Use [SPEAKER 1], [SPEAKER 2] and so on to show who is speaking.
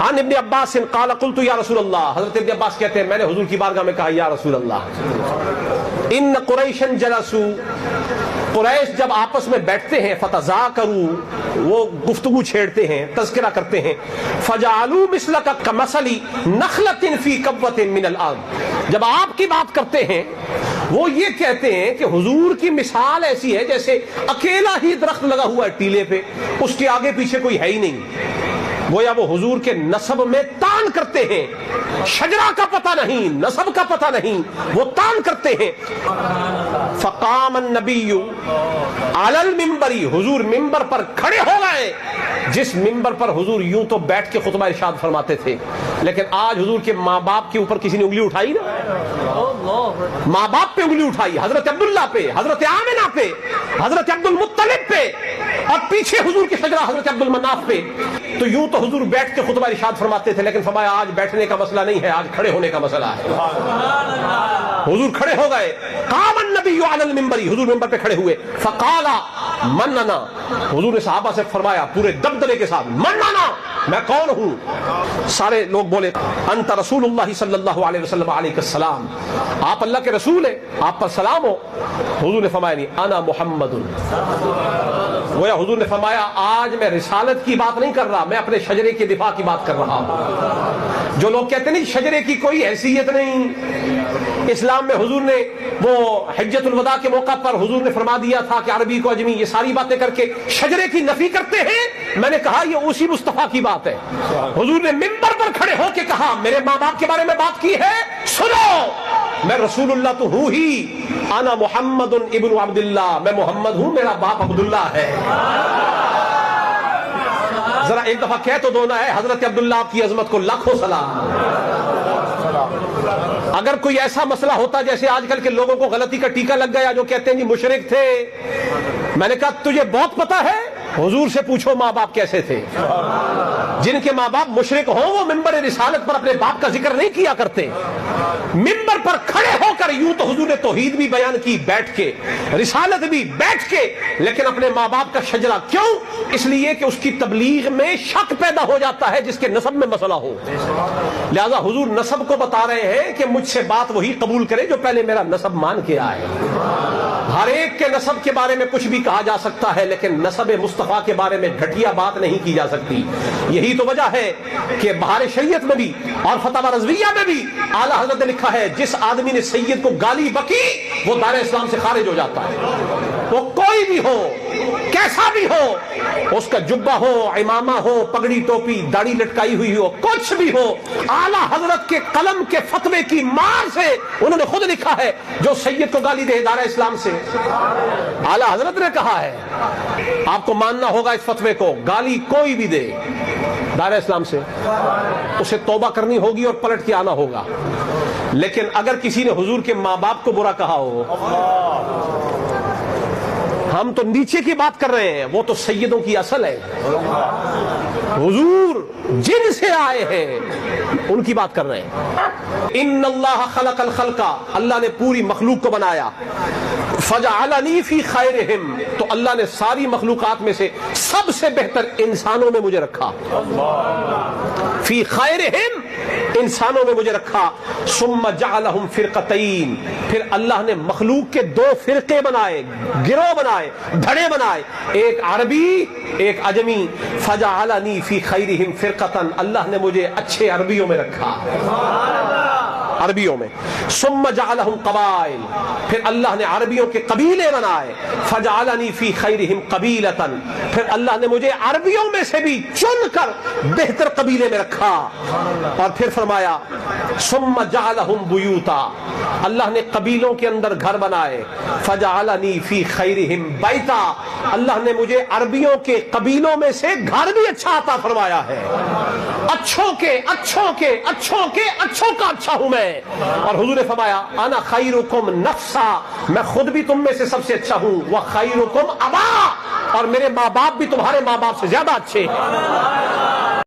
[SPEAKER 1] عن ابن عباس قال قلت یا رسول اللہ، حضرت ابن عباس کہتے ہیں میں نے حضور کی بارگاہ میں کہا یا رسول اللہ ان قریشا جلسوا، قریش جب آپس میں بیٹھتے ہیں فتذاکروا، وہ گفتگو چھیڑتے ہیں، تذکرہ کرتے ہیں، فجعلوا مثلک کمثل نخلۃ فی کبوۃ من الارض، جب آپ کی بات کرتے ہیں وہ یہ کہتے ہیں کہ حضور کی مثال ایسی ہے جیسے اکیلا ہی درخت لگا ہوا ہے ٹیلے پہ، اس کے آگے پیچھے کوئی ہے ہی نہیں، گویا وہ حضور کے نسب میں تان کرتے ہیں، شجرہ کا پتہ نہیں، نسب کا پتہ نہیں، وہ تان کرتے ہیں۔ فقام النبی علی المنبر، حضور منبر پر کھڑے ہو گئے، جس منبر پر حضور یوں تو بیٹھ کے خطبہ ارشاد فرماتے تھے، لیکن آج حضور کے ماں باپ کے اوپر کسی نے انگلی اٹھائی نا، ماں باپ پہ انگلی اٹھائی، حضرت عبداللہ پہ، حضرت آمنہ پہ، حضرت عبد المطلب پہ، اور پیچھے حضور کی شجرہ حضرت عبد المناف پہ، تو یوں تو حضور بیٹھ کے خطبہ ارشاد فرماتے تھے، لیکن فرمایا آج بیٹھنے کا مسئلہ نہیں ہے، آج کھڑے ہونے کا مسئلہ ہے۔ حضور کھڑے ہو گئے، قام النبی علی المنبر، حضور منبر پہ کھڑے ہوئے، فقال من انا، حضور نے صحابہ سے فرمایا پورے دبدبے کے ساتھ، من انا، میں کون ہوں؟ سارے لوگ بولے انت رسول اللہ صلی اللہ علیہ وسلم علیہ السلام، آپ اللہ کے رسول ہیں، آپ پر سلام ہو۔ حضور نے فرمایا نہیں، انا محمد، گویا حضور نے فرمایا آج میں رسالت کی بات نہیں کر رہا، میں اپنے شجرے کے دفاع کی بات کر رہا ہوں۔ جو لوگ کہتے نہیں شجرے کی کوئی حیثیت نہیں، اسلام میں حضور نے وہ حجۃ الوداع کے موقع پر حضور نے فرما دیا تھا کہ عربی کو عجمی، یہ ساری باتیں کر کے شجرے کی نفی کرتے ہیں، میں نے کہا یہ اسی مصطفیٰ کی بات ہے۔ حضور نے منبر پر کھڑے ہو کے کہا میرے ماں باپ کے بارے میں بات کی ہے، سنو، میں رسول اللہ تو ہوں ہی، انا محمد ابن عبداللہ، میں محمد ہوں، میرا باپ عبداللہ ہے۔ ذرا ایک دفعہ کہہ تو دونا ہے حضرت عبداللہ آپ کی عظمت کو لاکھوں سلام۔ اگر کوئی ایسا مسئلہ ہوتا جیسے آج کل کے لوگوں کو غلطی کا ٹیکا لگ گیا جو کہتے ہیں جی مشرک تھے، میں نے کہا تجھے بہت پتا ہے، حضور سے پوچھو ماں باپ کیسے تھے۔ جن کے ماں باپ مشرک ہوں وہ منبر رسالت پر اپنے باپ کا ذکر نہیں کیا کرتے، منبر پر کھڑے ہو کر یوں تو حضور نے توحید بھی بیان کی بیٹھ کے، رسالت بھی بیٹھ کے، لیکن اپنے ماں باپ کا شجرہ کیوں؟ اس لیے کہ اس کی تبلیغ میں شک پیدا ہو جاتا ہے جس کے نسب میں مسئلہ ہو، لہذا حضور نسب کو بتا رہے ہیں کہ مجھ سے بات وہی قبول کرے جو پہلے میرا نسب مان کے آئے۔ ہر ایک کے نسب کے بارے میں کچھ بھی کہا جا سکتا ہے، لیکن نسب مصطفیٰ کے بارے میں گھٹیا بات نہیں کی جا سکتی۔ یہی تو وجہ ہے کہ بہار شریعت میں بھی اور فتاوی رضویہ میں بھی اعلیٰ حضرت نے لکھا ہے جس آدمی نے سید کو گالی بکی وہ دار اسلام سے خارج ہو جاتا ہے، وہ کوئی بھی ہو، کیسا بھی ہو، اس کا جبہ ہو، امامہ ہو، پگڑی ٹوپی داڑھی لٹکائی ہوئی ہو، کچھ بھی ہو، اعلیٰ حضرت کے قلم کے فتوے کی مار سے انہوں نے خود لکھا ہے جو سید کو گالی دے دار اسلام سے، اعلیٰ حضرت نے کہا ہے، آپ کو ماننا ہوگا اس فتوے کو، گالی کوئی بھی دے دار اسلام سے اسے توبہ کرنی ہوگی اور پلٹ کے آنا ہوگا، لیکن اگر کسی نے حضور کے ماں باپ کو برا کہا ہو، ہم تو نیچے کی بات کر رہے ہیں، وہ تو سیدوں کی اصل ہے، حضور جن سے آئے ہیں ان کی بات کر رہے ہیں۔ ان اللہ خلق الخلق، اللہ نے پوری مخلوق کو بنایا، فجعلنی فی خیرہم، تو اللہ نے ساری مخلوقات میں سے سب سے بہتر انسانوں میں مجھے رکھا، فی خیرہم، انسانوں میں مجھے رکھا، ثم جعلہم فرقتین، پھر اللہ نے مخلوق کے دو فرقے بنائے، گروہ بنائے، دھڑے بنائے، ایک عربی ایک عجمی، فجعلنی فی خیرہم فرقتن، اللہ نے مجھے اچھے عربیوں میں رکھا، عربیوں میں، ثم جعلہم قبائل، پھر اللہ نے عربیوں کے قبیلے بنائے، فجعلنی فی خیرہم قبیلتن، پھر اللہ نے مجھے عربیوں میں سے بھی چن کر بہتر قبیلے میں رکھا، اور پھر فرمایا ثم جعلہم بیوتا، اللہ نے قبیلوں کے اندر گھر بنائے، فجعلنی فی خیرہم بیتا، اللہ نے مجھے عربیوں کے قبیلوں میں سے گھر بھی اچھا عطا فرمایا ہے، اچھوں کے اچھوں کے اچھوں کے اچھوں کا اچھا ہوں میں، اور حضور نے فرمایا انا خیرکم نفسا، میں خود بھی تم میں سے سب سے اچھا ہوں، وخیرکم ابا، اور میرے ماں باپ بھی تمہارے ماں باپ سے زیادہ اچھے ہیں۔